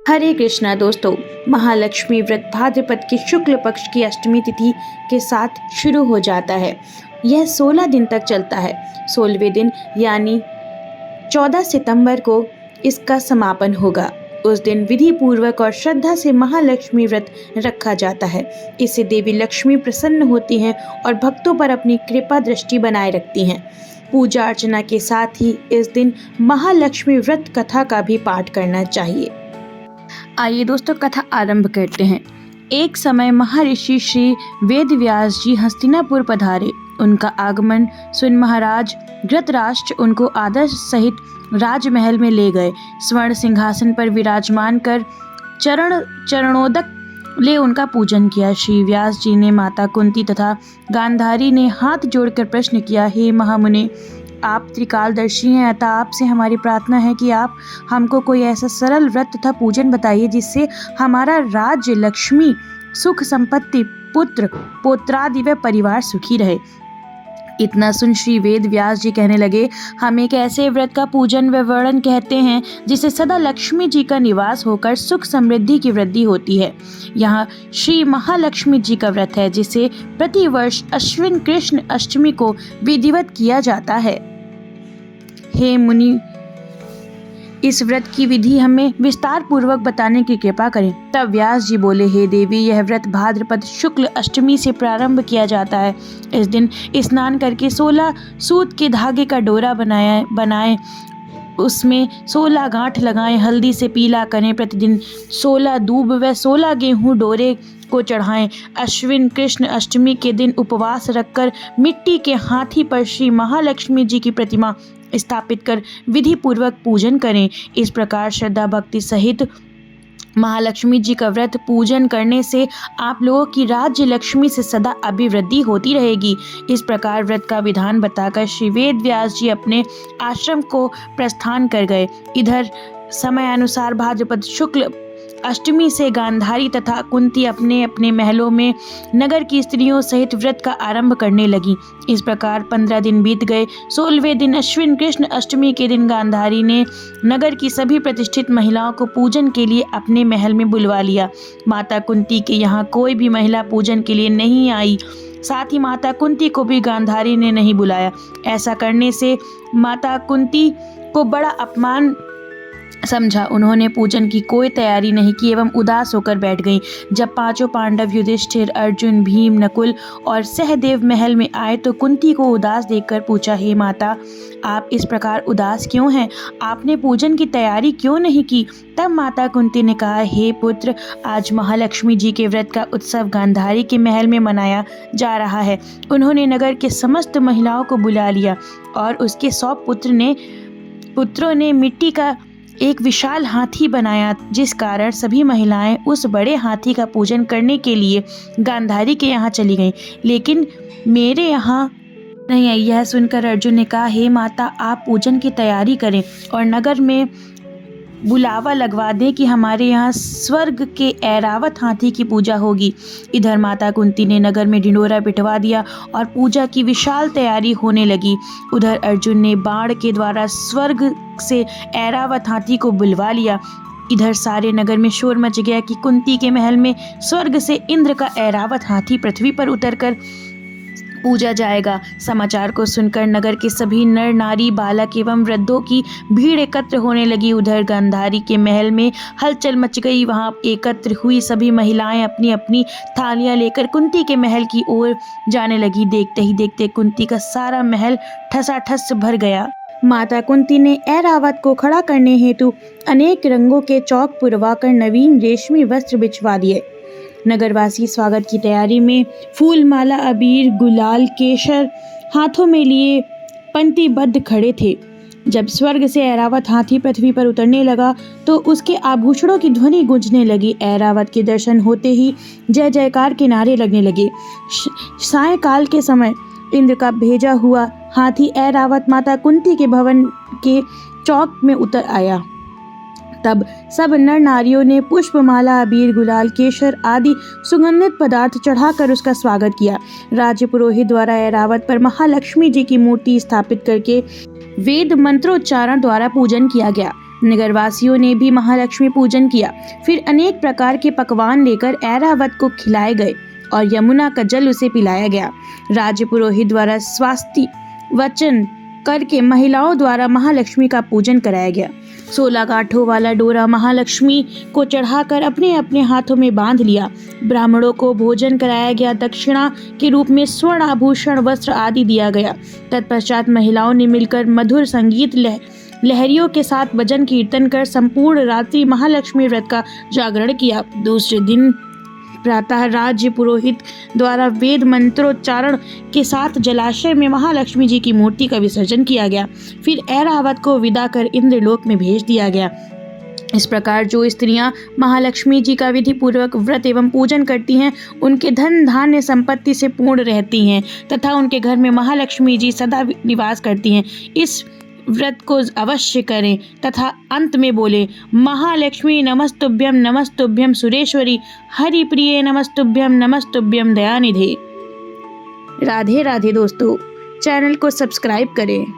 हरे कृष्णा दोस्तों, महालक्ष्मी व्रत भाद्रपद की शुक्ल पक्ष की अष्टमी तिथि के साथ शुरू हो जाता है। यह 16 दिन तक चलता है। 16वें दिन यानी 14 सितंबर को इसका समापन होगा। उस दिन विधि पूर्वक और श्रद्धा से महालक्ष्मी व्रत रखा जाता है। इससे देवी लक्ष्मी प्रसन्न होती हैं और भक्तों पर अपनी कृपा दृष्टि बनाए रखती हैं। पूजा अर्चना के साथ ही इस दिन महालक्ष्मी व्रत कथा का भी पाठ करना चाहिए। आइए दोस्तों, कथा आरंभ करते हैं। एक समय महर्षि श्री वेदव्यास जी हस्तिनापुर पधारे। उनका आगमन सुन महाराज धृतराष्ट्र उनको आदर सहित राजमहल में ले गए। स्वर्ण सिंहासन पर विराजमान कर चरणोदक ले उनका पूजन किया। श्री व्यास जी ने माता कुंती तथा गांधारी ने हाथ जोड़कर प्रश्न किया, हे महामुने, आप त्रिकालदर्शी हैं, अतः आपसे हमारी प्रार्थना है कि आप हमको कोई ऐसा सरल व्रत तथा पूजन बताइए जिससे हमारा राज्य, लक्ष्मी, सुख, संपत्ति, पुत्र पौत्रादि व परिवार सुखी रहे। इतना सुन श्री वेद व्यास जी कहने लगे, हम एक ऐसे व्रत का पूजन व वर्णन कहते हैं जिससे सदा लक्ष्मी जी का निवास होकर सुख समृद्धि की वृद्धि होती है। यहाँ श्री महालक्ष्मी जी का व्रत है जिसे प्रतिवर्ष अश्विन कृष्ण अष्टमी को विधिवत किया जाता है। हे मुनि, इस व्रत की विधि हमें विस्तार पूर्वक बताने की कृपा करें। तब व्यास जी बोले, हे देवी, यह व्रत भाद्रपद शुक्ल अष्टमी से प्रारंभ किया जाता है। इस दिन स्नान करके 16 सूत के धागे का डोरा बनाएं, उसमें 16 गांठ लगाएं, हल्दी से पीला करें, प्रतिदिन 16 दूब व 16 गेहूं डोरे को चढ़ाएं। अश्विन कृष्ण अष्टमी के दिन उपवास रखकर मिट्टी के हाथी पर श्री महालक्ष्मी जी की प्रतिमा स्थापित कर विधि पूर्वक पूजन करें। इस प्रकार श्रद्धा भक्ति सहित महालक्ष्मी जी का व्रत पूजन करने से आप लोगों की राज्य लक्ष्मी से सदा अभिवृद्धि होती रहेगी। इस प्रकार व्रत का विधान बताकर श्री वेद व्यास जी अपने आश्रम को प्रस्थान कर गए। इधर समय अनुसार भाद्रपद शुक्ल अष्टमी से गांधारी तथा कुंती अपने अपने महलों में नगर की स्त्रियों सहित व्रत का आरंभ करने लगी। इस प्रकार 15 दिन बीत गए। 16वें दिन अश्विन कृष्ण अष्टमी के दिन गांधारी ने नगर की सभी प्रतिष्ठित महिलाओं को पूजन के लिए अपने महल में बुलवा लिया। माता कुंती के यहाँ कोई भी महिला पूजन के लिए नहीं आई। साथ ही माता कुंती को भी गांधारी ने नहीं बुलाया। ऐसा करने से माता कुंती को बड़ा अपमान समझा। उन्होंने पूजन की कोई तैयारी नहीं की एवं उदास होकर बैठ गईं। जब पांचों पांडव युधिष्ठिर, अर्जुन, भीम, नकुल और सहदेव महल में आए तो कुंती को उदास देखकर पूछा, हे माता, आप इस प्रकार उदास क्यों हैं? आपने पूजन की तैयारी क्यों नहीं की? तब माता कुंती ने कहा, हे पुत्र, आज महालक्ष्मी जी के व्रत का उत्सव गांधारी के महल में मनाया जा रहा है। उन्होंने नगर के समस्त महिलाओं को बुला लिया और उसके 100 पुत्रों ने मिट्टी का एक विशाल हाथी बनाया, जिस कारण सभी महिलाएं उस बड़े हाथी का पूजन करने के लिए गांधारी के यहाँ चली गईं, लेकिन मेरे यहाँ नहीं आई। यह सुनकर अर्जुन ने कहा, हे माता, आप पूजन की तैयारी करें और नगर में बुलावा लगवा दें कि हमारे यहाँ स्वर्ग के ऐरावत हाथी की पूजा होगी। इधर माता कुंती ने नगर में ढिंडोरा पिटवा दिया और पूजा की विशाल तैयारी होने लगी। उधर अर्जुन ने बाण के द्वारा स्वर्ग से ऐरावत हाथी को बुलवा लिया। इधर सारे नगर में शोर मच गया कि कुंती के महल में स्वर्ग से इंद्र का ऐरावत हाथी पृथ्वी पर उतरकर पूजा जाएगा। समाचार को सुनकर नगर के सभी नर नारी, बालक एवं वृद्धों की भीड़ एकत्र होने लगी। उधर गांधारी के महल में हलचल मच गई। वहां एकत्र हुई सभी महिलाएं अपनी अपनी थालियां लेकर कुंती के महल की ओर जाने लगी। देखते ही देखते कुंती का सारा महल ठसाठस भर गया। माता कुंती ने ऐरावत को खड़ा करने हेतु अनेक रंगों के चौक पुरवाकर नवीन रेशमी वस्त्र बिछवा दिए। नगरवासी स्वागत की तैयारी में फूल, माला, अबीर, गुलाल, केसर हाथों में लिए पंक्तिबद्ध खड़े थे। जब स्वर्ग से ऐरावत हाथी पृथ्वी पर उतरने लगा तो उसके आभूषणों की ध्वनि गूंजने लगी। ऐरावत के दर्शन होते ही जय जयकार के नारे लगने लगे। सायंकाल के समय इंद्र का भेजा हुआ हाथी ऐरावत माता कुंती के भवन के चौक में उतर आया। तब सब नर नारियों ने पुष्पमाला, अबीर, गुलाल, केसर आदि सुगंधित पदार्थ चढ़ाकर उसका स्वागत किया। राज्य पुरोहित द्वारा ऐरावत पर महालक्ष्मी जी की मूर्ति स्थापित करके वेद मंत्रोच्चारण द्वारा पूजन किया गया। नगरवासियों ने भी महालक्ष्मी पूजन किया। फिर अनेक प्रकार के पकवान लेकर ऐरावत को खिलाए गए और यमुना का जल उसे पिलाया गया। राज्य पुरोहित द्वारा स्वास्ति वचन करके महिलाओं द्वारा महालक्ष्मी का पूजन कराया गया। 16 गांठों वाला डोरा महालक्ष्मी को चढ़ाकर अपने अपने हाथों में बांध लिया। ब्राह्मणों को भोजन कराया गया। दक्षिणा के रूप में स्वर्ण आभूषण, वस्त्र आदि दिया गया। तत्पश्चात महिलाओं ने मिलकर मधुर संगीत लहरियों के साथ भजन कीर्तन कर संपूर्ण रात्रि महालक्ष्मी व्रत का जागरण किया। दूसरे दिन प्रातः राज्य पुरोहित द्वारा वेद मंत्रोच्चारण के साथ जलाशय में महालक्ष्मी जी की मूर्ति का विसर्जन किया गया। फिर ऐरावत को विदा कर इंद्रलोक में भेज दिया गया। इस प्रकार जो स्त्रियां महालक्ष्मी जी का विधि पूर्वक व्रत एवं पूजन करती हैं, उनके धन धान्य संपत्ति से पूर्ण रहती हैं तथा उनके घर में महालक्ष्मी जी सदा निवास करती हैं। इस व्रत को अवश्य करें तथा अंत में बोले महालक्ष्मी नमस्तुभ्यम सुरेश्वरी हरिप्रिये नमस्तुभ्यम दयानिधे। राधे राधे दोस्तों, चैनल को सब्सक्राइब करें।